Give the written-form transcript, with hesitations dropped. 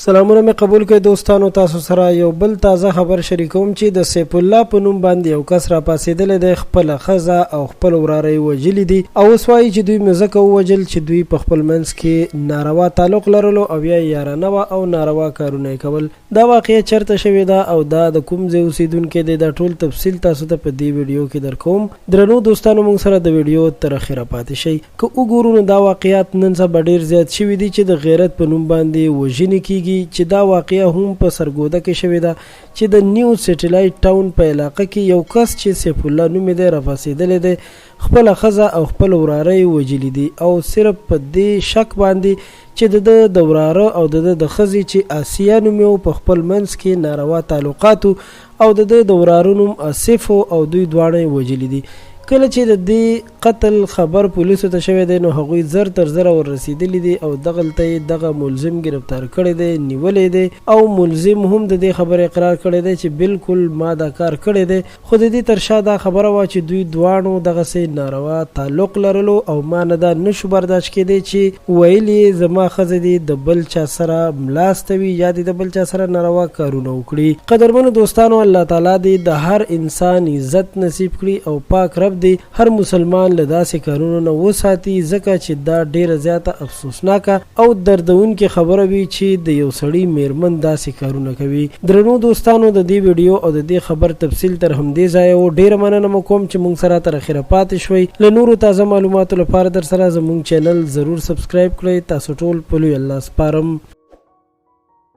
سلامونه مې قبول کړئ دوستانو. تاسو سره یو بل تازه خبر شریکوم چې د سیف الله په نوم باندې یو کس را پاسېدلی دی، خپل ښځه او خپل وراره یې وژلي دي او اوس وایي چې دوی مځکه ووژل چې دوی په خپل منځ کې ناروا تعلق لرلو او یا یارانه وه او ناروا کارونه یې کول. دا واقعه چېرته شوې ده او دا د کوم ځای اوسېدونکی دی، دا ټول تفصیل تاسو ته په دې ویډیو کې درکوم. درنو دوستانو، موږ سره د ویډیو تر اخره پاتې شئ. که وګورو نو دا واقعیات نن سبا ډېر زیات شوي دي چې د غیرت په نوم باندې وژنې کېږي، چې دا واقعه هم په سرګوده کې شوې ده چې د نیو سیټلایټ ټاون په علاقه کې یو کس چې سیف الله نوم یې دی راپاسېدلی دی، خپله ښځه او خپل وراره یې وژلي دي او صرف په دې شک باندې چې د وراره او د ښځې چې آسیه نوم یې په خپل منځ کې ناروا تعلقاتو او د وراره نوم آصف او دوی دواړه یې وژلي دي. کله چې د دې قتل خبر پولیسو ته شوی دی نو هغوی زر تر زره ور رسېدلي دي او دغلته یې دغه ملزم ګرفتار کړی دی، نیولی دی او ملزم هم د دې خبرې اقرار کړی دی چې بالکل ما دا کار کړی دی، خو د دې تر شا دا خبره وه چې دوی دواړو دغسې ناروا تعلق لرلو او ما نه دا نشو برداشت کېدی چې ویل یې زما ښځه دې د بل چا سره ملاسته وي یا دې د بل چا سره ناروا کارونه وکړي. قدرمنو دوستانو، الله تعالی دې د هر انسان عزت نصیب کړي او پاک رب دی هر مسلمان له داسې کارونو نه وساتي، ځکه چې دا ډیره زیاته افسوسناکه او دردونکې خبره وي چې د یو سړي میرمن داسې کارونه کوي. درنو دوستانو، د دې ویډیو او د دې خبر تفصیل تر همدې ځایه و. ډیره مننه مو کوم چې موږ سره تر اخره پاتې شوئ. له نورو تازه معلوماتو لپاره در سره زموږ چینل ضرور سبسکرایب کړئ. تاسو ټول په لوی الله سپارم.